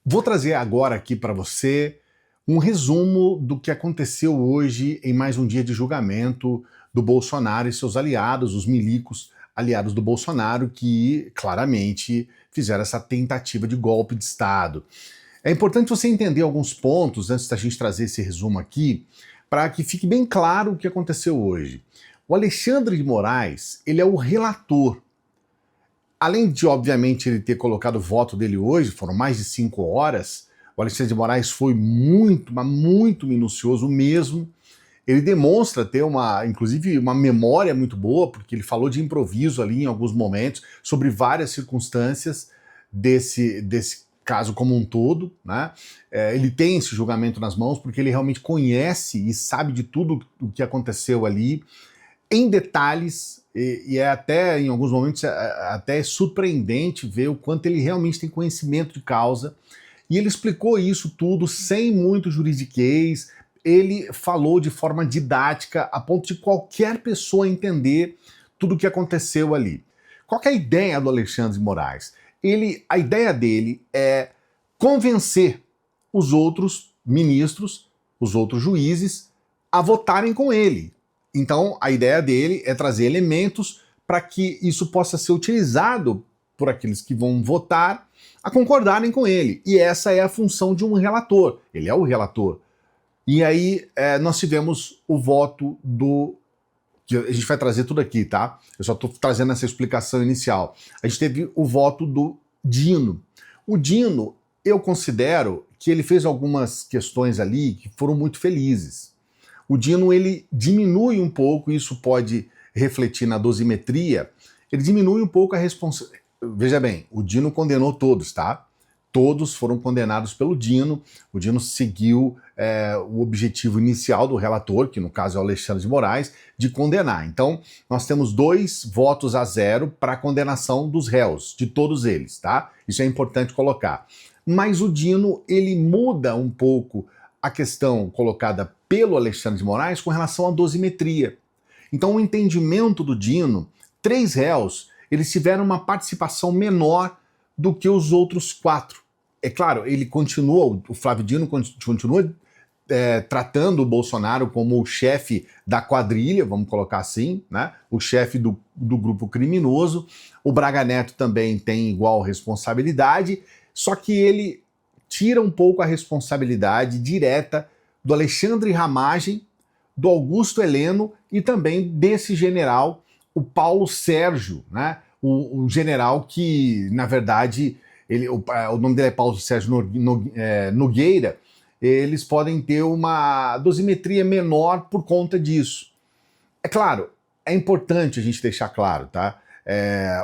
Vou trazer agora aqui para você um resumo do que aconteceu hoje em mais um dia de julgamento do Bolsonaro e seus aliados, os milicos aliados do Bolsonaro, que claramente fizeram essa tentativa de golpe de Estado. É importante você entender alguns pontos antes da gente trazer esse resumo aqui, para que fique bem claro o que aconteceu hoje. O Alexandre de Moraes, ele é o relator. Além de, obviamente, ele ter colocado o voto dele hoje, foram mais de 5 horas, o Alexandre de Moraes foi muito, mas muito minucioso mesmo. Ele demonstra ter inclusive, uma memória muito boa, porque ele falou de improviso ali em alguns momentos, sobre várias circunstâncias desse caso como um todo, né? Ele tem esse julgamento nas mãos porque ele realmente conhece e sabe de tudo o que aconteceu ali, em detalhes, e é até, em alguns momentos, até surpreendente ver o quanto ele realmente tem conhecimento de causa. E ele explicou isso tudo sem muito juridiquês, ele falou de forma didática, a ponto de qualquer pessoa entender tudo o que aconteceu ali. Qual que é a ideia do Alexandre de Moraes? A ideia dele é convencer os outros ministros, os outros juízes, a votarem com ele. Então, a ideia dele é trazer elementos para que isso possa ser utilizado por aqueles que vão votar a concordarem com ele. E essa é a função de um relator. Ele é o relator. E aí nós tivemos o voto do... A gente vai trazer tudo aqui, tá? Eu só estou trazendo essa explicação inicial. A gente teve o voto do Dino. O Dino, eu considero que ele fez algumas questões ali que foram muito felizes. O Dino, ele diminui um pouco, isso pode refletir na dosimetria, ele diminui um pouco a responsabilidade. Veja bem, o Dino condenou todos, tá? Todos foram condenados pelo Dino. O Dino seguiu o objetivo inicial do relator, que no caso é o Alexandre de Moraes, de condenar. Então, nós temos 2 votos a 0 para a condenação dos réus, de todos eles, tá? Isso é importante colocar. Mas o Dino, ele muda um pouco a questão colocada pelo Alexandre de Moraes com relação à dosimetria. Então, o entendimento do Dino, 3 réus, eles tiveram uma participação menor do que os outros 4. É claro, ele continua, o Flávio Dino continua tratando o Bolsonaro como o chefe da quadrilha, vamos colocar assim, né? O chefe do grupo criminoso. O Braga Neto também tem igual responsabilidade, só que ele tira um pouco a responsabilidade direta do Alexandre Ramagem, do Augusto Heleno e também desse general, o Paulo Sérgio, né? O general que, na verdade, o nome dele é Paulo Sérgio Nogueira. Eles podem ter uma dosimetria menor por conta disso. É claro, é importante a gente deixar claro, tá?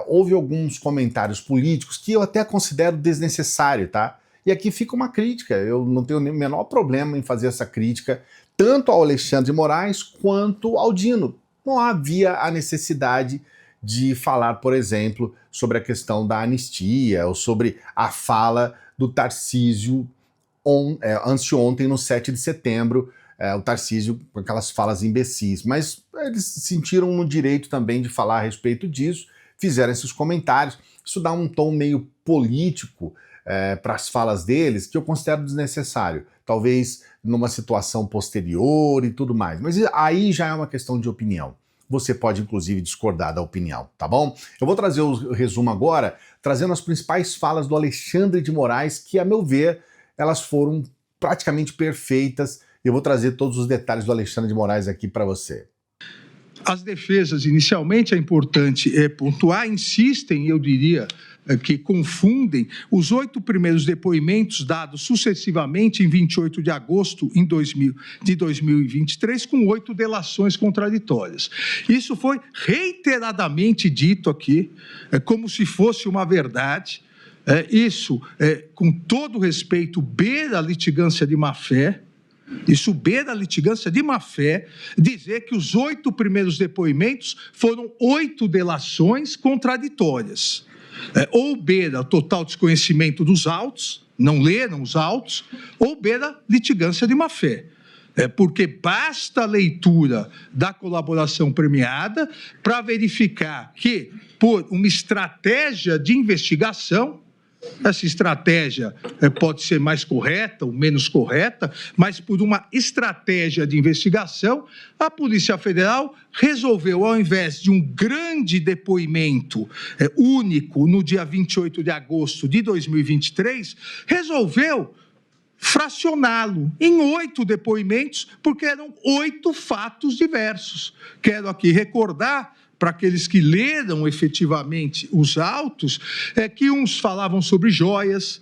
Houve alguns comentários políticos que eu até considero desnecessário, tá? E aqui fica uma crítica, eu não tenho nem o menor problema em fazer essa crítica, tanto ao Alexandre de Moraes quanto ao Dino. Não havia a necessidade de falar, por exemplo, sobre a questão da anistia ou sobre a fala do Tarcísio anteontem, no 7 de setembro, o Tarcísio com aquelas falas imbecis. Mas eles se sentiram no direito também de falar a respeito disso, fizeram esses comentários. Isso dá um tom meio político para as falas deles, que eu considero desnecessário. Talvez numa situação posterior e tudo mais. Mas aí já é uma questão de opinião. Você pode, inclusive, discordar da opinião, tá bom? Eu vou trazer o resumo agora, trazendo as principais falas do Alexandre de Moraes, que, a meu ver, elas foram praticamente perfeitas. Eu vou trazer todos os detalhes do Alexandre de Moraes aqui para você. As defesas, inicialmente, é importante pontuar, insistem, eu diria, que confundem os 8 primeiros depoimentos dados sucessivamente em 28 de agosto de 2023 com 8 delações contraditórias. Isso foi reiteradamente dito aqui, como se fosse uma verdade. Isso, com todo respeito, beira a litigância de má-fé. Isso beira a litigância de má-fé, dizer que os 8 primeiros depoimentos foram 8 delações contraditórias. Ou beira total desconhecimento dos autos, não leram os autos, ou beira litigância de má-fé. Porque basta a leitura da colaboração premiada para verificar que, por uma estratégia de investigação, Essa estratégia pode ser mais correta ou menos correta, mas por uma estratégia de investigação, a Polícia Federal resolveu, ao invés de um grande depoimento único no dia 28 de agosto de 2023, resolveu fracioná-lo em 8 depoimentos, porque eram 8 fatos diversos. Quero aqui recordar, para aqueles que leram efetivamente os autos, que uns falavam sobre joias,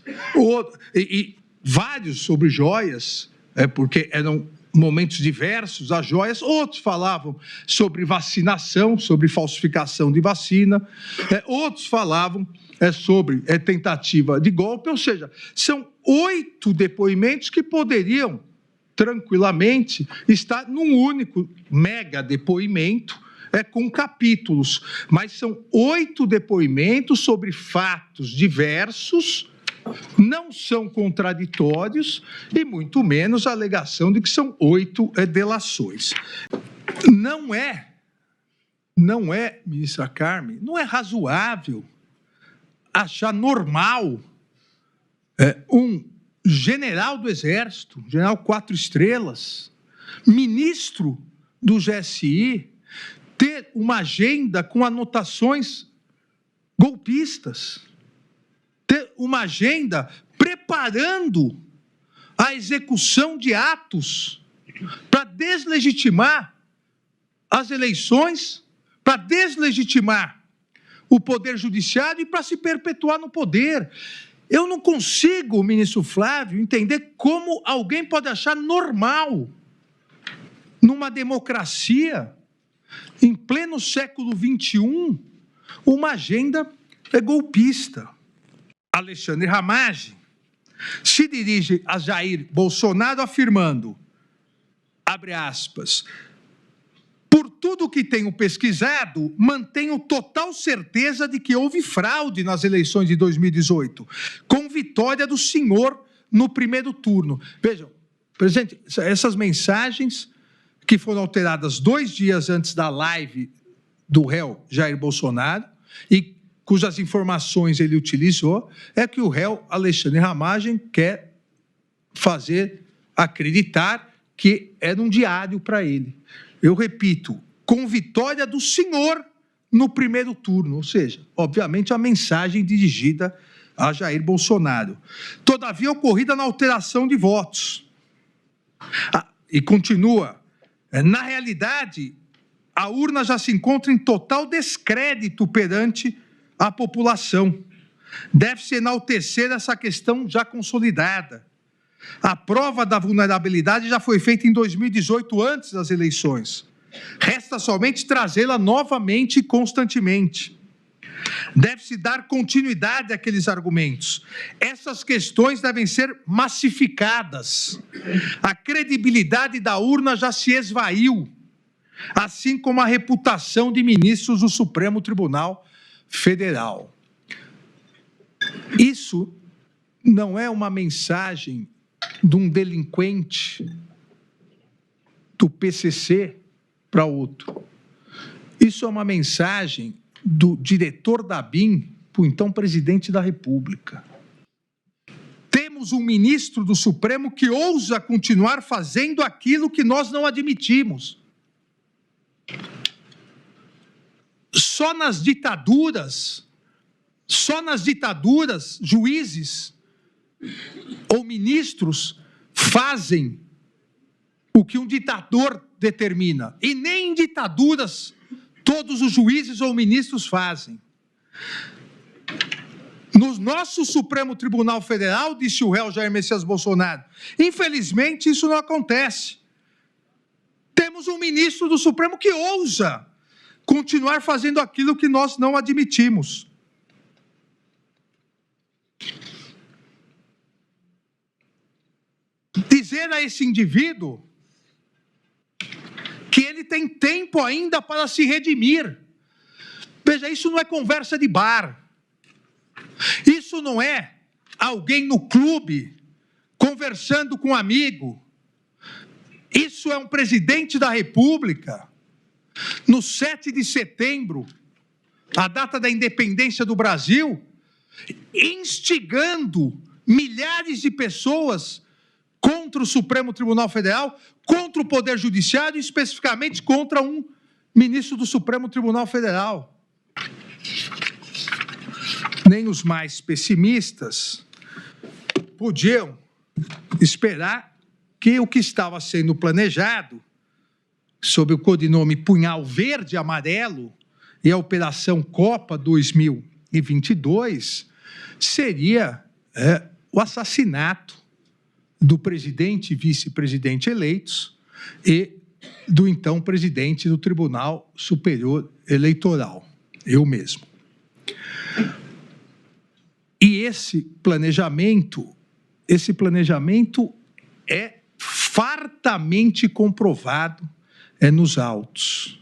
e vários sobre joias, porque eram momentos diversos as joias, outros falavam sobre vacinação, sobre falsificação de vacina, outros falavam sobre tentativa de golpe, ou seja, são 8 depoimentos que poderiam tranquilamente estar num único mega depoimento, com capítulos, mas são 8 depoimentos sobre fatos diversos, não são contraditórios e muito menos a alegação de que são 8 delações. Não é, ministra Carmen, não é razoável achar normal um general do Exército, general 4 estrelas, ministro do GSI, ter uma agenda com anotações golpistas, ter uma agenda preparando a execução de atos para deslegitimar as eleições, para deslegitimar o Poder Judiciário e para se perpetuar no poder. Eu não consigo, ministro Flávio, entender como alguém pode achar normal, numa democracia, em pleno século XXI, uma agenda golpista. Alexandre Ramagem se dirige a Jair Bolsonaro afirmando, abre aspas, por tudo que tenho pesquisado, mantenho total certeza de que houve fraude nas eleições de 2018, com vitória do senhor no primeiro turno. Vejam, presidente, essas mensagens que foram alteradas 2 dias antes da live do réu Jair Bolsonaro e cujas informações ele utilizou, que o réu Alexandre Ramagem quer fazer acreditar que era um diário para ele. Eu repito, com vitória do senhor no primeiro turno, ou seja, obviamente a mensagem dirigida a Jair Bolsonaro. Todavia, ocorrida na alteração de votos. E continua, na realidade, a urna já se encontra em total descrédito perante a população. Deve-se enaltecer essa questão já consolidada. A prova da vulnerabilidade já foi feita em 2018, antes das eleições. Resta somente trazê-la novamente e constantemente. Deve-se dar continuidade àqueles argumentos. Essas questões devem ser massificadas. A credibilidade da urna já se esvaiu, assim como a reputação de ministros do Supremo Tribunal Federal. Isso não é uma mensagem de um delinquente do PCC para outro. Isso é uma mensagem do diretor da ABIN para o então presidente da República. Temos um ministro do Supremo que ousa continuar fazendo aquilo que nós não admitimos. Só nas ditaduras, juízes ou ministros fazem o que um ditador determina. E nem em ditaduras todos os juízes ou ministros fazem. No nosso Supremo Tribunal Federal, disse o réu Jair Messias Bolsonaro, infelizmente isso não acontece. Temos um ministro do Supremo que ousa continuar fazendo aquilo que nós não admitimos. Dizer a esse indivíduo que ele tem tempo ainda para se redimir. Veja, isso não é conversa de bar. Isso não é alguém no clube conversando com um amigo. Isso é um presidente da República. No 7 de setembro, a data da independência do Brasil, instigando milhares de pessoas contra o Supremo Tribunal Federal, contra o Poder Judiciário e especificamente contra um ministro do Supremo Tribunal Federal. Nem os mais pessimistas podiam esperar que o que estava sendo planejado, sob o codinome Punhal Verde e Amarelo e a Operação Copa 2022, seria o assassinato do presidente e vice-presidente eleitos e do então presidente do Tribunal Superior Eleitoral, eu mesmo. E esse planejamento é fartamente comprovado nos autos.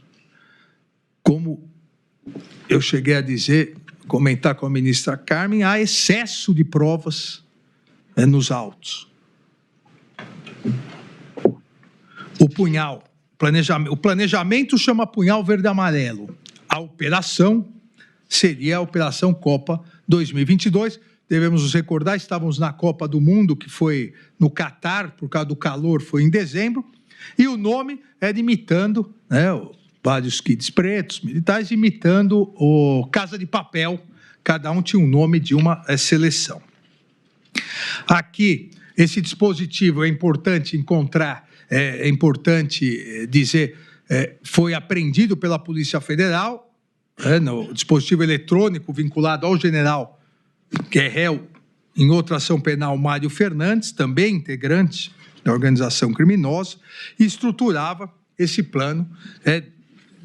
Como eu cheguei a comentar com a ministra Carmen, há excesso de provas nos autos. O planejamento chama Punhal Verde e Amarelo. A operação seria a Operação Copa 2022. Devemos nos recordar, estávamos na Copa do Mundo, que foi no Catar, por causa do calor, foi em dezembro, e o nome era imitando, vários kits pretos, militares, imitando o Casa de Papel, cada um tinha um nome de uma seleção. Aqui, esse dispositivo é importante encontrar, é importante dizer, foi apreendido pela Polícia Federal, no dispositivo eletrônico vinculado ao general, que é réu em outra ação penal, Mário Fernandes, também integrante da organização criminosa, e estruturava esse plano,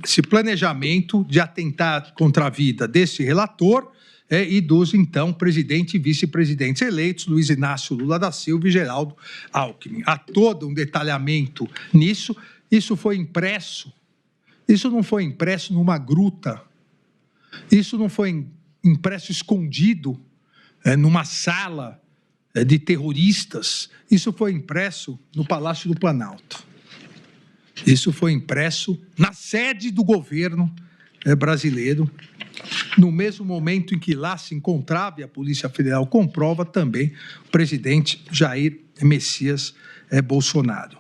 esse planejamento de atentar contra a vida desse relator e dos, então, presidente e vice-presidentes eleitos, Luiz Inácio Lula da Silva e Geraldo Alckmin. Há todo um detalhamento nisso. Isso foi impresso, isso não foi impresso numa gruta, isso não foi impresso escondido numa sala de terroristas, isso foi impresso no Palácio do Planalto. Isso foi impresso na sede do governo brasileiro, no mesmo momento em que lá se encontrava, e a Polícia Federal comprova também, o presidente Jair Messias Bolsonaro.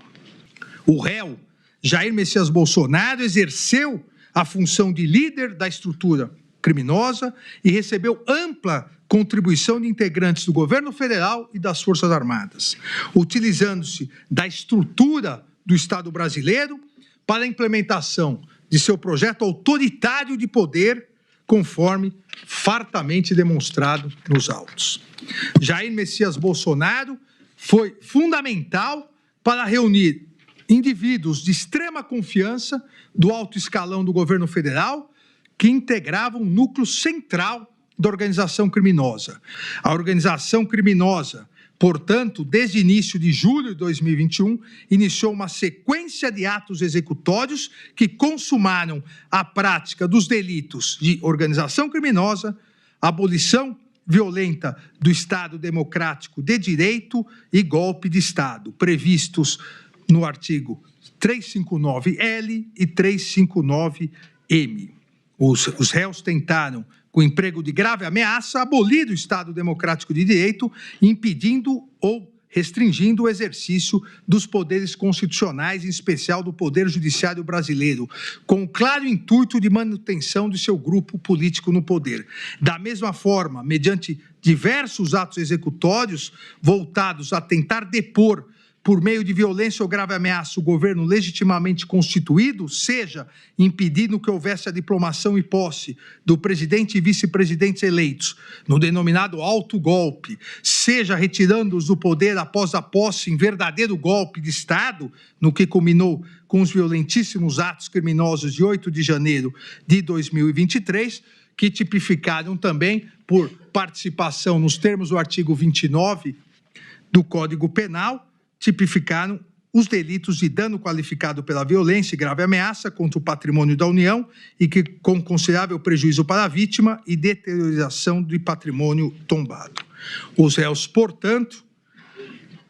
O réu Jair Messias Bolsonaro exerceu a função de líder da estrutura criminosa e recebeu ampla contribuição de integrantes do governo federal e das Forças Armadas, utilizando-se da estrutura do Estado brasileiro para a implementação de seu projeto autoritário de poder, conforme fartamente demonstrado nos autos. Jair Messias Bolsonaro foi fundamental para reunir indivíduos de extrema confiança do alto escalão do governo federal que integravam um núcleo central da organização criminosa. A organização criminosa, portanto, desde início de julho de 2021, iniciou uma sequência de atos executórios que consumaram a prática dos delitos de organização criminosa, abolição violenta do Estado Democrático de Direito e golpe de Estado, previstos no artigo 359-L e 359-M. Os réus tentaram, com emprego de grave ameaça, abolir o Estado Democrático de Direito, impedindo ou restringindo o exercício dos poderes constitucionais, em especial do Poder Judiciário brasileiro, com o claro intuito de manutenção de seu grupo político no poder. Da mesma forma, mediante diversos atos executórios voltados a tentar depor por meio de violência ou grave ameaça o governo legitimamente constituído, seja impedindo que houvesse a diplomação e posse do presidente e vice-presidentes eleitos, no denominado autogolpe, seja retirando-os do poder após a posse em verdadeiro golpe de Estado, no que culminou com os violentíssimos atos criminosos de 8 de janeiro de 2023, que tipificaram também por participação nos termos do artigo 29 do Código Penal, tipificaram os delitos de dano qualificado pela violência e grave ameaça contra o patrimônio da União e que com considerável prejuízo para a vítima e deterioração de patrimônio tombado. Os réus, portanto,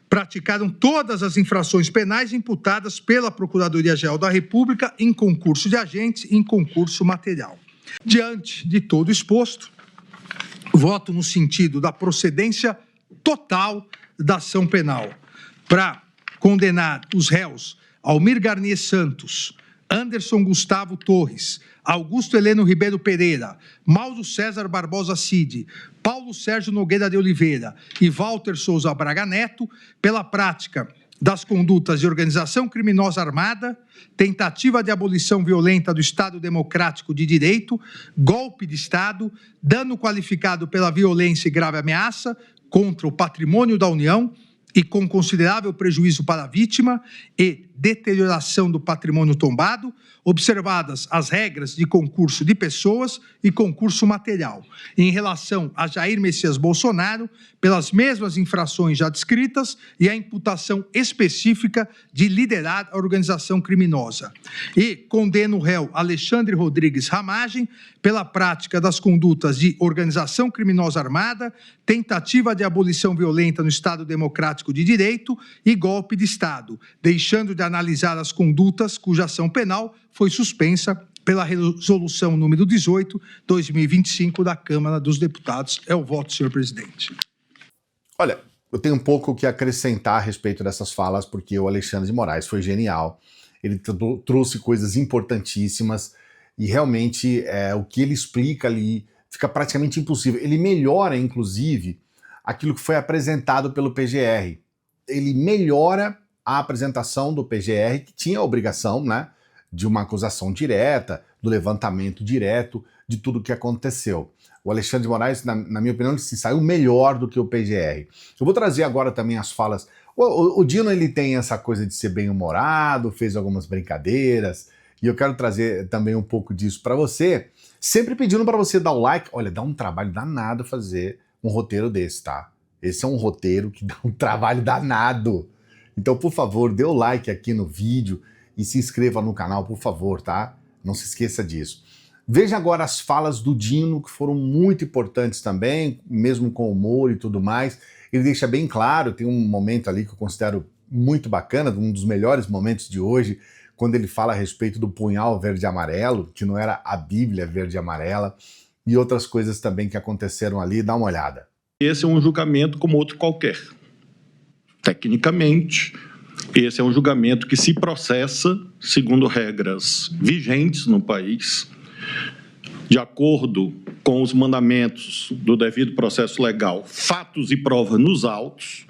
praticaram todas as infrações penais imputadas pela Procuradoria-Geral da República em concurso de agentes e em concurso material. Diante de todo exposto, voto no sentido da procedência total da ação penal para condenar os réus Almir Garnier Santos, Anderson Gustavo Torres, Augusto Heleno Ribeiro Pereira, Mauro César Barbosa Cid, Paulo Sérgio Nogueira de Oliveira e Walter Souza Braga Neto pela prática das condutas de organização criminosa armada, tentativa de abolição violenta do Estado Democrático de Direito, golpe de Estado, dano qualificado pela violência e grave ameaça contra o patrimônio da União e com considerável prejuízo para a vítima e deterioração do patrimônio tombado, observadas as regras de concurso de pessoas e concurso material, em relação a Jair Messias Bolsonaro, pelas mesmas infrações já descritas e a imputação específica de liderar a organização criminosa. E condena o réu Alexandre Rodrigues Ramagem pela prática das condutas de organização criminosa armada, tentativa de abolição violenta no Estado Democrático de Direito e golpe de Estado, deixando de analisar as condutas cuja ação penal foi suspensa pela resolução número 18/2025 da Câmara dos Deputados. É o voto, senhor presidente. Olha, eu tenho um pouco o que acrescentar a respeito dessas falas, porque o Alexandre de Moraes foi genial. Ele trouxe coisas importantíssimas e realmente o que ele explica ali fica praticamente impossível. Ele melhora, inclusive, aquilo que foi apresentado pelo PGR. Ele melhora a apresentação do PGR, que tinha a obrigação, né, de uma acusação direta, do levantamento direto de tudo o que aconteceu. O Alexandre de Moraes, na minha opinião, ele se saiu melhor do que o PGR. Eu vou trazer agora também as falas. O Dino, ele tem essa coisa de ser bem-humorado, fez algumas brincadeiras, e eu quero trazer também um pouco disso para você, sempre pedindo para você dar o like. Olha, dá um trabalho danado fazer um roteiro desse, tá? Esse é um roteiro que dá um trabalho danado. Então, por favor, dê o like aqui no vídeo e se inscreva no canal, por favor, tá? Não se esqueça disso. Veja agora as falas do Dino, que foram muito importantes também, mesmo com humor e tudo mais. Ele deixa bem claro, tem um momento ali que eu considero muito bacana, um dos melhores momentos de hoje, quando ele fala a respeito do punhal verde e amarelo, que não era a Bíblia verde e amarela, e outras coisas também que aconteceram ali. Dá uma olhada. Esse é um julgamento como outro qualquer. Tecnicamente, esse é um julgamento que se processa segundo regras vigentes no país, de acordo com os mandamentos do devido processo legal, fatos e provas nos autos,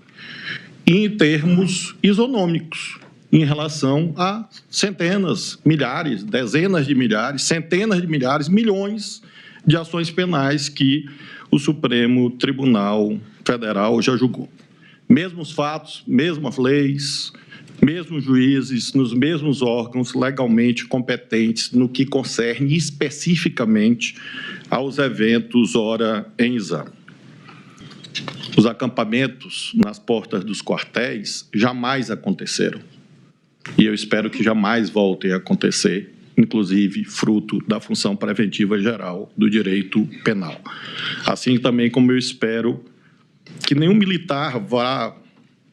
e em termos isonômicos, em relação a centenas, milhares, dezenas de milhares, centenas de milhares, milhões de ações penais que o Supremo Tribunal Federal já julgou. Mesmos fatos, mesmas leis, mesmos juízes, nos mesmos órgãos legalmente competentes no que concerne especificamente aos eventos ora em exame. Os acampamentos nas portas dos quartéis jamais aconteceram. E eu espero que jamais voltem a acontecer, inclusive fruto da função preventiva geral do direito penal. Assim também como eu espero que nenhum militar vá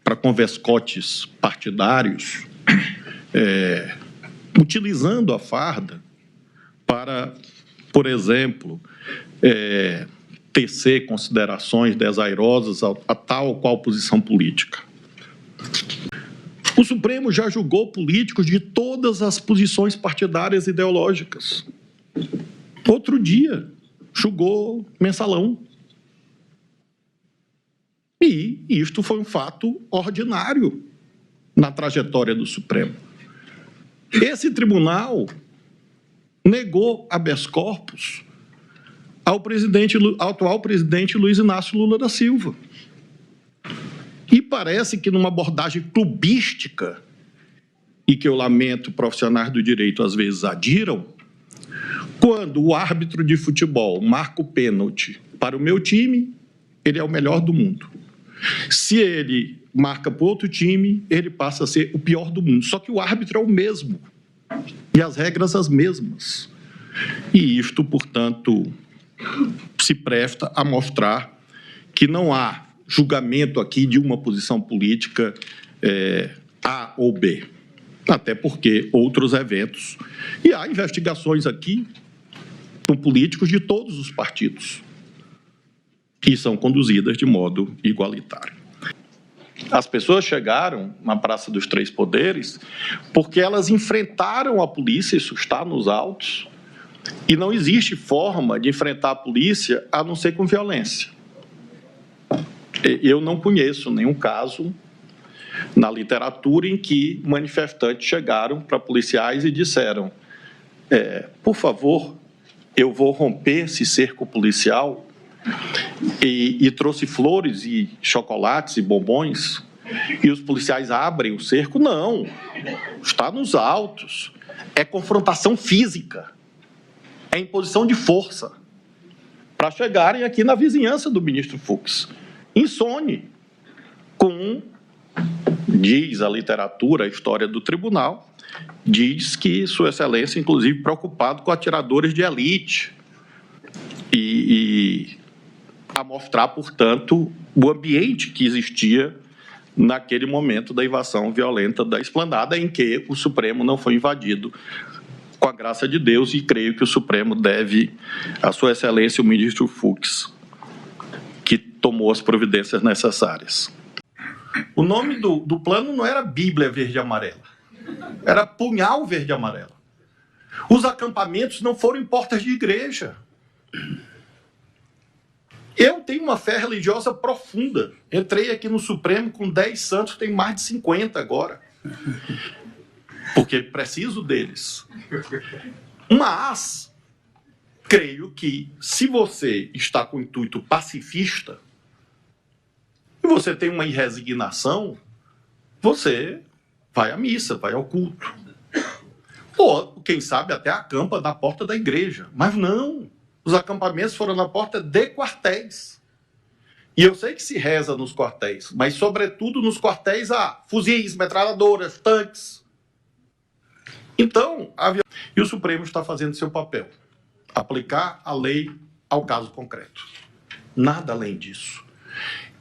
para converscotes partidários, utilizando a farda para, por exemplo, tecer considerações desairosas a tal ou qual posição política. O Supremo já julgou políticos de todas as posições partidárias e ideológicas. Outro dia, julgou Mensalão. E isto foi um fato ordinário na trajetória do Supremo. Esse tribunal negou habeas corpus ao atual presidente Luiz Inácio Lula da Silva. E parece que numa abordagem clubística, e que eu lamento profissionais do direito às vezes adiram, quando o árbitro de futebol marca o pênalti para o meu time, ele é o melhor do mundo. Se ele marca para outro time, ele passa a ser o pior do mundo. Só que o árbitro é o mesmo e as regras as mesmas. E isto, portanto, se presta a mostrar que não há julgamento aqui de uma posição política A ou B. Até porque outros eventos... E há investigações aqui com políticos de todos os partidos. e são conduzidas de modo igualitário. As pessoas chegaram na Praça dos Três Poderes porque elas enfrentaram a polícia, isso está nos autos, e não existe forma de enfrentar a polícia a não ser com violência. Eu não conheço nenhum caso na literatura em que manifestantes chegaram para policiais e disseram: por favor, eu vou romper esse cerco policial, e trouxe flores e chocolates e bombons, e os policiais abrem o cerco. Não, está nos autos, é confrontação física, é imposição de força, para chegarem aqui na vizinhança do ministro Fux, insone, com, diz a literatura, a história do tribunal, diz que Sua Excelência, inclusive, preocupado com atiradores de elite, e a mostrar, portanto, o ambiente que existia naquele momento da invasão violenta da Esplanada, em que o Supremo não foi invadido, com a graça de Deus, e creio que o Supremo deve a Sua Excelência, o ministro Fux, que tomou as providências necessárias. O nome do plano não era Bíblia Verde e Amarela, era Punhal Verde e Amarela. Os acampamentos não foram em portas de igreja. Eu tenho uma fé religiosa profunda. Entrei aqui no Supremo com 10 santos, tem mais de 50 agora. Porque preciso deles. Mas, creio que se você está com o intuito pacifista, e você tem uma irresignação, você vai à missa, vai ao culto. Ou, quem sabe, até acampa na porta da igreja. Mas não. Os acampamentos foram na porta de quartéis. E eu sei que se reza nos quartéis, mas, sobretudo, nos quartéis há fuzis, metralhadoras, tanques. Então, e o Supremo está fazendo seu papel. Aplicar a lei ao caso concreto. Nada além disso.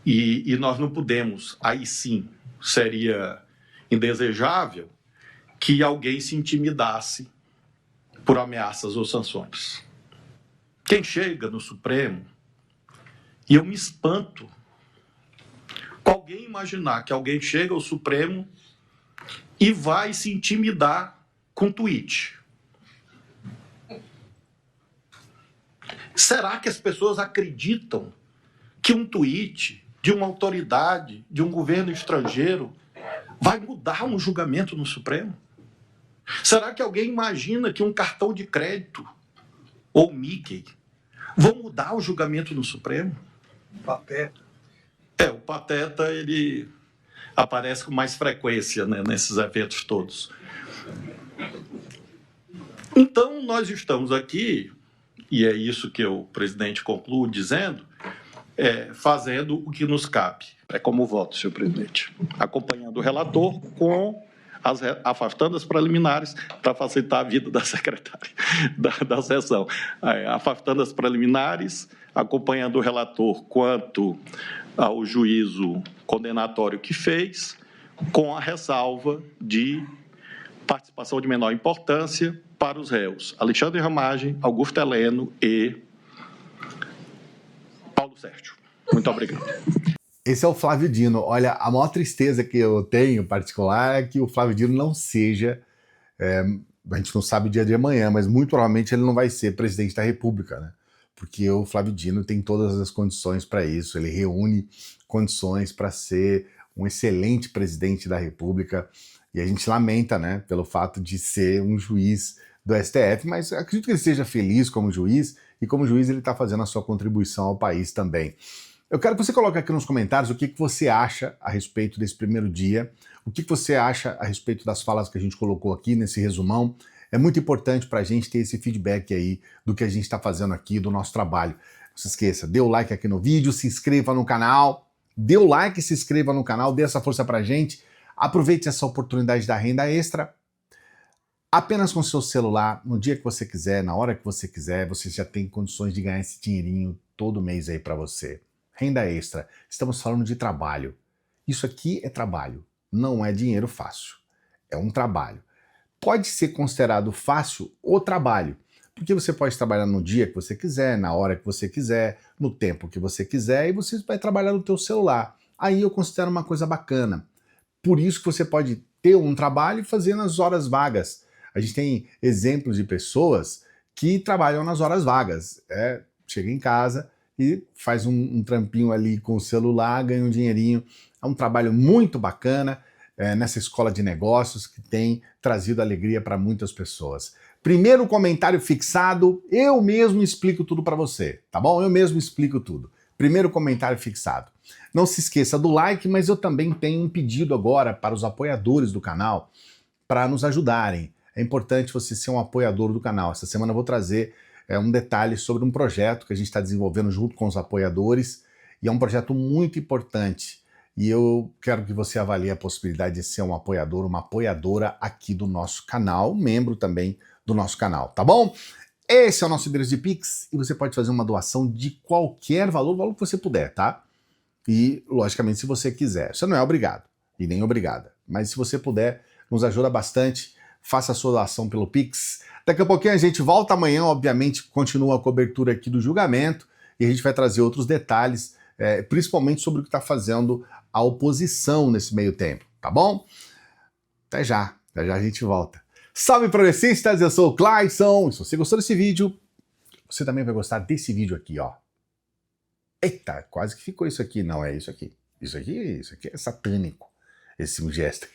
E nós não podemos, aí sim, seria indesejável que alguém se intimidasse por ameaças ou sanções. Quem chega no Supremo, e eu me espanto com alguém imaginar que alguém chega ao Supremo e vai se intimidar com tweet. Será que as pessoas acreditam que um tweet de uma autoridade, de um governo estrangeiro, vai mudar um julgamento no Supremo? Será que alguém imagina que um cartão de crédito ou Mickey vão mudar o julgamento no Supremo? Pateta. O Pateta, ele aparece com mais frequência, né, nesses eventos todos. Então, nós estamos aqui, e é isso que o presidente conclui dizendo, fazendo o que nos cabe. É como voto, senhor presidente. Acompanhando o relator com afastando as preliminares para facilitar a vida da secretária da sessão. Afastando as preliminares, acompanhando o relator quanto ao juízo condenatório que fez, com a ressalva de participação de menor importância para os réus Alexandre Ramagem, Augusto Heleno e Paulo Sérgio. Muito obrigado. Esse é o Flávio Dino. Olha, a maior tristeza que eu tenho, em particular, é que o Flávio Dino não seja, a gente não sabe o dia de amanhã, mas muito provavelmente ele não vai ser presidente da República, né? Porque o Flávio Dino tem todas as condições para isso, ele reúne condições para ser um excelente presidente da República, e a gente lamenta, né, pelo fato de ser um juiz do STF, mas acredito que ele seja feliz como juiz, e como juiz ele está fazendo a sua contribuição ao país também. Eu quero que você coloque aqui nos comentários o que você acha a respeito desse primeiro dia, o que você acha a respeito das falas que a gente colocou aqui nesse resumão. É muito importante para a gente ter esse feedback aí do que a gente está fazendo aqui, do nosso trabalho. Não se esqueça, dê o like aqui no vídeo, se inscreva no canal, dê o like e se inscreva no canal, dê essa força para a gente. Aproveite essa oportunidade da renda extra. Apenas com seu celular, no dia que você quiser, na hora que você quiser, você já tem condições de ganhar esse dinheirinho todo mês aí para você. Renda extra. Estamos falando de trabalho. Isso aqui é trabalho, não é dinheiro fácil. É um trabalho. Pode ser considerado fácil o trabalho, Porque você pode trabalhar no dia que você quiser, na hora que você quiser, no tempo que você quiser, e você vai trabalhar no teu celular. Aí eu considero uma coisa bacana. Por isso que você pode ter um trabalho e fazer nas horas vagas. A gente tem exemplos de pessoas que trabalham nas horas vagas. Chega em casa e faz um trampinho ali com o celular, ganha um dinheirinho. É um trabalho muito bacana nessa escola de negócios que tem trazido alegria para muitas pessoas. Primeiro comentário fixado, eu mesmo explico tudo para você, tá bom? Eu mesmo explico tudo. Primeiro comentário fixado. Não se esqueça do like, mas eu também tenho um pedido agora para os apoiadores do canal para nos ajudarem. É importante você ser um apoiador do canal. Essa semana eu vou trazer um detalhe sobre um projeto que a gente está desenvolvendo junto com os apoiadores e é um projeto muito importante. E eu quero que você avalie a possibilidade de ser um apoiador, uma apoiadora aqui do nosso canal, membro também do nosso canal, tá bom? Esse é o nosso endereço de Pix e você pode fazer uma doação de qualquer valor, o valor que você puder, tá? E, logicamente, se você quiser. Você não é obrigado e nem obrigada, mas se você puder, nos ajuda bastante, faça a sua doação pelo Pix. Daqui a pouquinho a gente volta amanhã, obviamente, continua a cobertura aqui do julgamento e a gente vai trazer outros detalhes, principalmente sobre o que está fazendo a oposição nesse meio tempo, tá bom? Até já a gente volta. Salve progressistas, eu sou o Clayson, e se você gostou desse vídeo, você também vai gostar desse vídeo aqui, ó. Eita, quase que ficou isso aqui, não é isso aqui. Isso aqui é satânico, esse gesto.